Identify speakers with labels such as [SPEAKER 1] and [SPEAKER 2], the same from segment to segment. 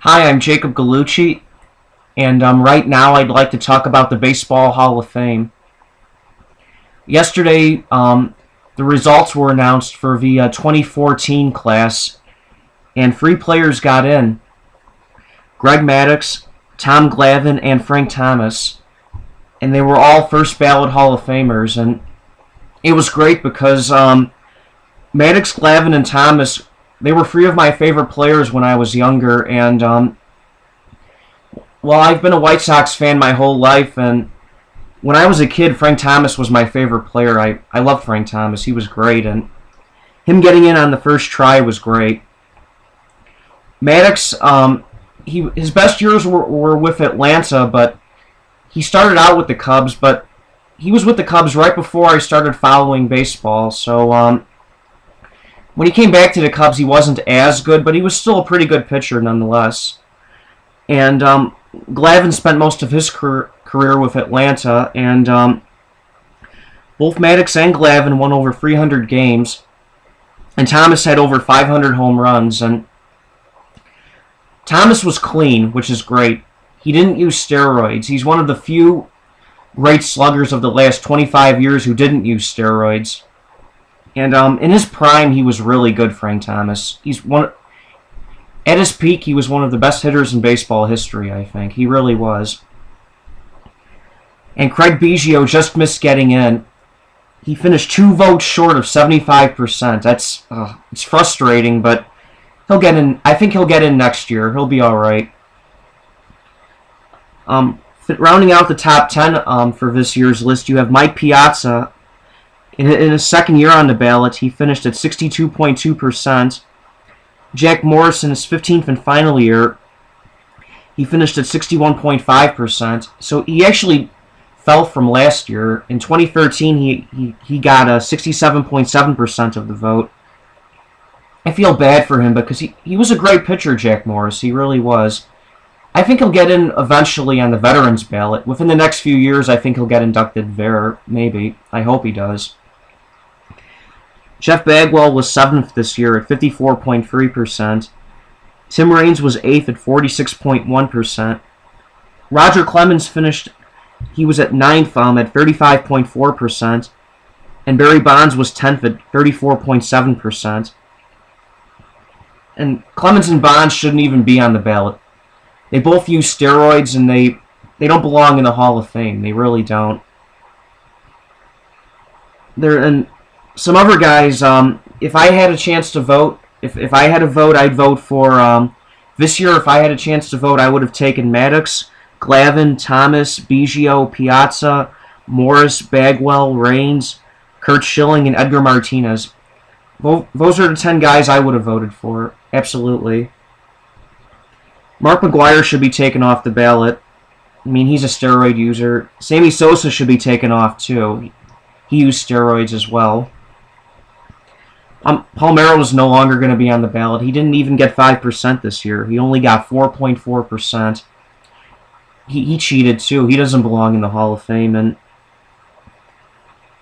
[SPEAKER 1] Hi, I'm Jacob Gallucci, and right now I'd like to talk about the Baseball Hall of Fame. Yesterday, the results were announced for the 2014 class, and three players got in: Greg Maddux, Tom Glavine, and Frank Thomas, and they were all first ballot Hall of Famers. And it was great because Maddux, Glavine, and Thomas, they were three of my favorite players when I was younger, and well, I've been a White Sox fan my whole life, and when I was a kid, Frank Thomas was my favorite player. I loved Frank Thomas. He was great, and him getting in on the first try was great. Maddux, his best years were with Atlanta, but he started out with the Cubs, but he was with the Cubs right before I started following baseball, so when he came back to the Cubs, he wasn't as good, but he was still a pretty good pitcher nonetheless. And Glavine spent most of his career with Atlanta, and both Maddux and Glavine won over 300 games, and Thomas had over 500 home runs. And Thomas was clean, which is great. He didn't use steroids. He's one of the few great sluggers of the last 25 years who didn't use steroids. And in his prime, he was really good, Frank Thomas. At his peak, he was one of the best hitters in baseball history, I think. He really was. And Craig Biggio just missed getting in. He finished 2 votes short of 75%. It's frustrating, but he'll get in. I think he'll get in next year. He'll be all right. Rounding out the top 10 for this year's list, you have Mike Piazza. In his second year on the ballot, he finished at 62.2%. Jack Morris, in his 15th and final year, he finished at 61.5%. So he actually fell from last year. In 2013, he got 67.7% of the vote. I feel bad for him because he was a great pitcher, Jack Morris. He really was. I think he'll get in eventually on the veterans ballot. Within the next few years, I think he'll get inducted there, maybe. I hope he does. Jeff Bagwell was 7th this year at 54.3%. Tim Raines was 8th at 46.1%. Roger Clemens he was at 9th at 35.4%. And Barry Bonds was 10th at 34.7%. And Clemens and Bonds shouldn't even be on the ballot. They both use steroids, and they don't belong in the Hall of Fame. They really don't. And some other guys, if I had a chance to vote, if I had to vote, I'd vote for, this year, if I had a chance to vote, I would have taken Maddux, Glavine, Thomas, Biggio, Piazza, Morris, Bagwell, Raines, Curt Schilling, and Edgar Martinez. Those are the 10 guys I would have voted for, absolutely. Mark McGwire should be taken off the ballot. I mean, he's a steroid user. Sammy Sosa should be taken off, too. He used steroids as well. Palmeiro is no longer going to be on the ballot. He didn't even get 5% this year. He only got 4.4%. He cheated, too. He doesn't belong in the Hall of Fame. And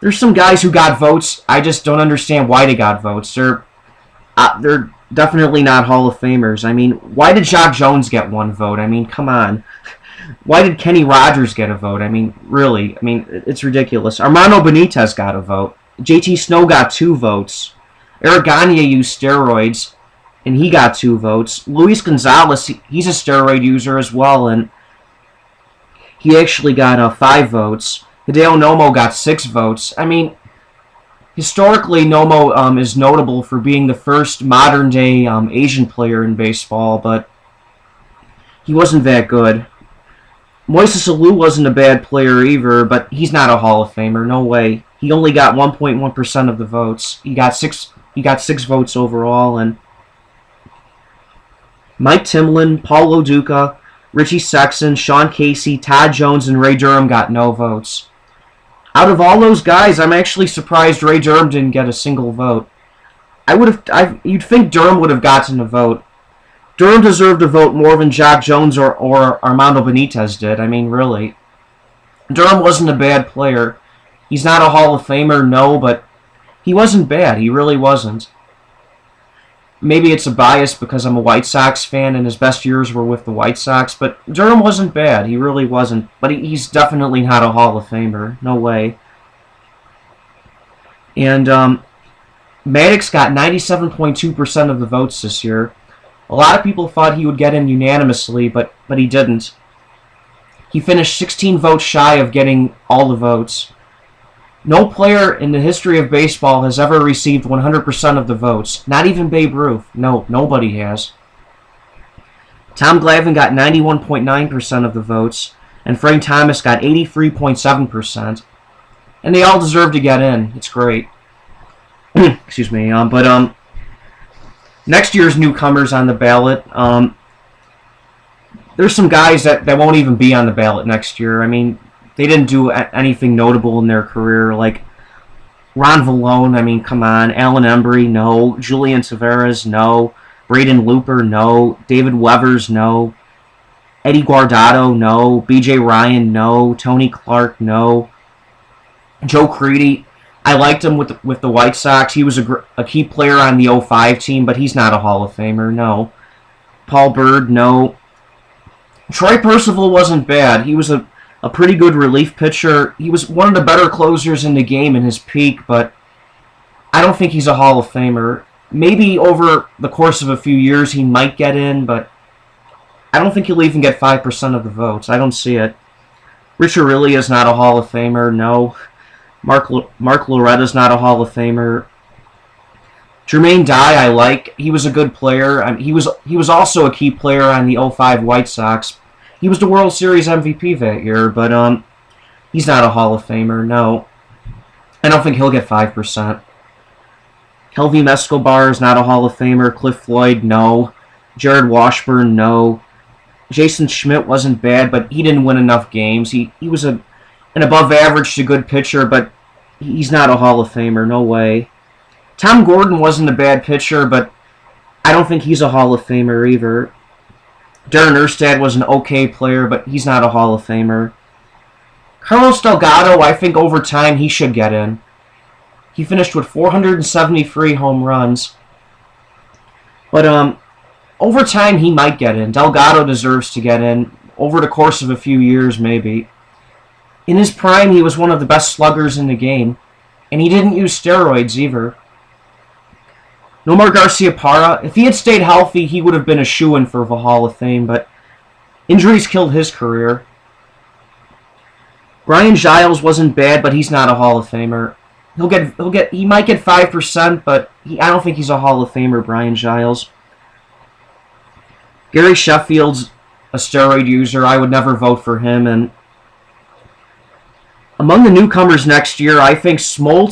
[SPEAKER 1] there's some guys who got votes. I just don't understand why they got votes. They're definitely not Hall of Famers. I mean, why did Jock Jones get 1 vote? I mean, come on. Why did Kenny Rogers get a vote? I mean, really. I mean, it's ridiculous. Armando Benitez got a vote. JT Snow got 2 votes. Eric Gagne used steroids, and he got 2 votes. Luis Gonzalez, he's a steroid user as well, and he actually got 5 votes. Hideo Nomo got 6 votes. I mean, historically, Nomo is notable for being the first modern-day Asian player in baseball, but he wasn't that good. Moises Alou wasn't a bad player either, but he's not a Hall of Famer. No way. He only got 1.1% of the votes. He got 6 votes overall, and Mike Timlin, Paul Lo Duca, Richie Sexson, Sean Casey, Todd Jones, and Ray Durham got no votes. Out of all those guys, I'm actually surprised Ray Durham didn't get a single vote. You'd think Durham would have gotten a vote. Durham deserved a vote more than Jock Jones or Armando Benitez did. I mean, really. Durham wasn't a bad player. He's not a Hall of Famer, no, but he wasn't bad. He really wasn't. maybe it's a bias because I'm a White Sox fan and his best years were with the White Sox, but Durham wasn't bad. He really wasn't. But he's definitely not a Hall of Famer. No way. And Maddox got 97.2% of the votes this year. A lot of people thought he would get in unanimously, but he didn't. He finished 16 votes shy of getting all the votes. No player in the history of baseball has ever received 100% of the votes. Not even Babe Ruth. No, nobody has. Tom Glavine got 91.9% of the votes, and Frank Thomas got 83.7%. And they all deserve to get in. It's great. Excuse me. Next year's newcomers on the ballot, there's some guys that won't even be on the ballot next year. I mean, they didn't do anything notable in their career, like Ron Vallone, I mean, come on. Alan Embry, no. Julian Tavares, no. Braden Looper, no. David Wevers, no. Eddie Guardado, no. B.J. Ryan, no. Tony Clark, no. Joe Crede, I liked him with the White Sox. He was a key player on the 05 team, but he's not a Hall of Famer, no. Paul Byrd, no. Troy Percival wasn't bad. He was a pretty good relief pitcher. He was one of the better closers in the game in his peak, but I don't think he's a Hall of Famer. Maybe over the course of a few years he might get in, but I don't think he'll even get 5% of the votes. I don't see it. Rich Aurelia is not a Hall of Famer, no. Mark Loretta's not a Hall of Famer. Jermaine Dye, I like. He was a good player. I mean, he was also a key player on the 05 White Sox. He was the World Series MVP that year, but he's not a Hall of Famer, no. I don't think he'll get 5%. Kelvin Escobar is not a Hall of Famer. Cliff Floyd, no. Jared Washburn, no. Jason Schmidt wasn't bad, but he didn't win enough games. He was an above average to good pitcher, but he's not a Hall of Famer, no way. Tom Gordon wasn't a bad pitcher, but I don't think he's a Hall of Famer either. Darren Erstad was an okay player, but he's not a Hall of Famer. Carlos Delgado, I think over time he should get in. He finished with 473 home runs. But over time he might get in. Delgado deserves to get in. Over the course of a few years, maybe. In his prime, he was one of the best sluggers in the game. And he didn't use steroids either. Nomar Garciaparra, if he had stayed healthy, he would have been a shoo-in for the Hall of Fame, but injuries killed his career. Brian Giles wasn't bad, but he's not a Hall of Famer. He might get 5%, but I don't think he's a Hall of Famer, Brian Giles. Gary Sheffield's a steroid user. I would never vote for him. And among the newcomers next year, I think John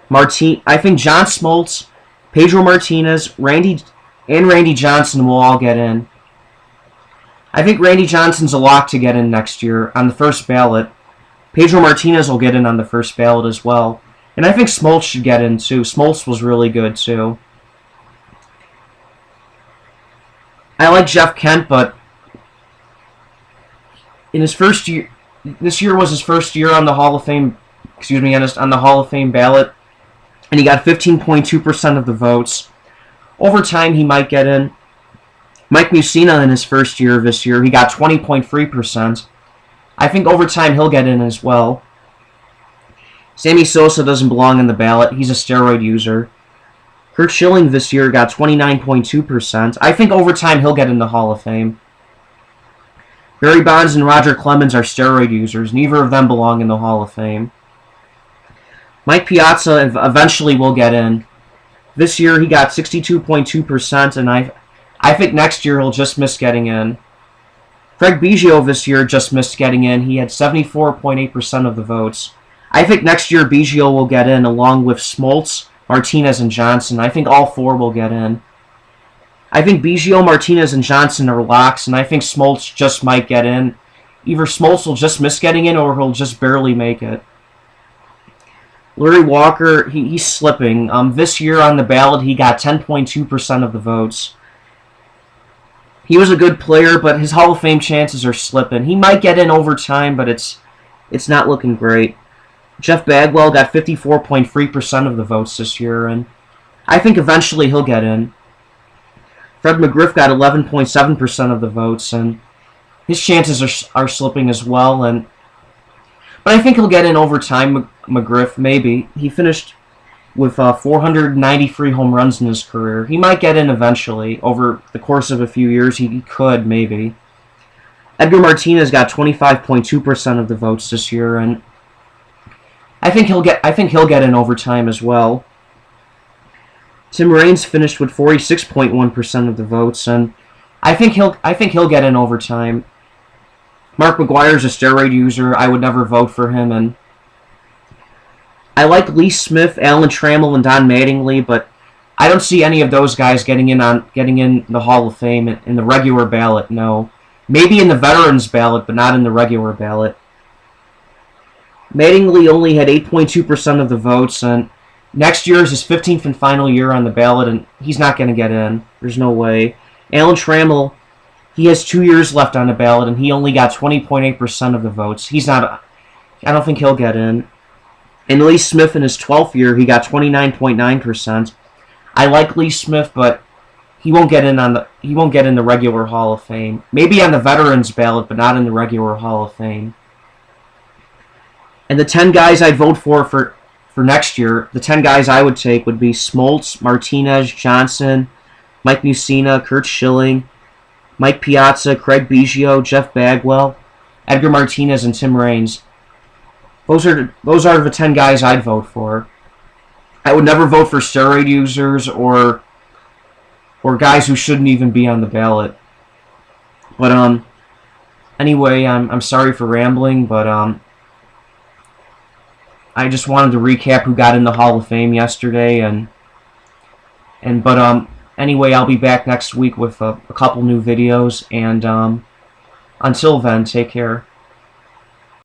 [SPEAKER 1] Smoltz, Pedro Martinez, Randy Johnson will all get in. I think Randy Johnson's a lock to get in next year on the first ballot. Pedro Martinez will get in on the first ballot as well. And I think Smoltz should get in too. Smoltz was really good too. I like Jeff Kent, but in his first year, this year was his first year on the Hall of Fame, on the Hall of Fame ballot, and he got 15.2% of the votes. Over time, he might get in. Mike Mussina in his first year this year, he got 20.3%. I think over time he'll get in as well. Sammy Sosa doesn't belong in the ballot. He's a steroid user. Curt Schilling this year got 29.2%. I think over time he'll get in the Hall of Fame. Barry Bonds and Roger Clemens are steroid users. Neither of them belong in the Hall of Fame. Mike Piazza eventually will get in. This year he got 62.2%, and I think next year he'll just miss getting in. Craig Biggio this year just missed getting in. He had 74.8% of the votes. I think next year Biggio will get in along with Smoltz, Martinez, and Johnson. I think all four will get in. I think Biggio, Martinez, and Johnson are locks, and I think Smoltz just might get in. Either Smoltz will just miss getting in, or he'll just barely make it. Larry Walker, he's slipping. This year on the ballot, he got 10.2% of the votes. He was a good player, but his Hall of Fame chances are slipping. He might get in over time, but it's not looking great. Jeff Bagwell got 54.3% of the votes this year, and I think eventually he'll get in. Fred McGriff got 11.7% of the votes, and his chances are slipping as well. But I think he'll get in over time, McGriff, maybe. He finished with 493 home runs in his career. He might get in eventually. Over the course of a few years, he could, maybe. Edgar Martinez got 25.2% of the votes this year, and I think he'll get in over time as well. Tim Raines finished with 46.1% of the votes, and I think he'll get in over time. Mark McGwire's a steroid user. I would never vote for him, and I like Lee Smith, Alan Trammell, and Don Mattingly, but I don't see any of those guys getting in the Hall of Fame in the regular ballot. No, maybe in the veterans ballot, but not in the regular ballot. Mattingly only had 8.2% of the votes, and next year is his 15th and final year on the ballot, and he's not going to get in. There's no way. Alan Trammell, he has 2 years left on the ballot, and he only got 20.8% of the votes. I don't think he'll get in. And Lee Smith, in his 12th year, he got 29.9%. I like Lee Smith, but he won't get in the regular Hall of Fame. Maybe on the veterans ballot, but not in the regular Hall of Fame. And the 10 guys I'd vote for next year, the 10 guys I would take would be Smoltz, Martinez, Johnson, Mike Mussina, Curt Schilling, Mike Piazza, Craig Biggio, Jeff Bagwell, Edgar Martinez, and Tim Raines. Those are the 10 guys I'd vote for. I would never vote for steroid users or guys who shouldn't even be on the ballot. But anyway, I'm sorry for rambling, but I just wanted to recap who got in the Hall of Fame yesterday, but anyway, I'll be back next week with a couple new videos, and until then, take care.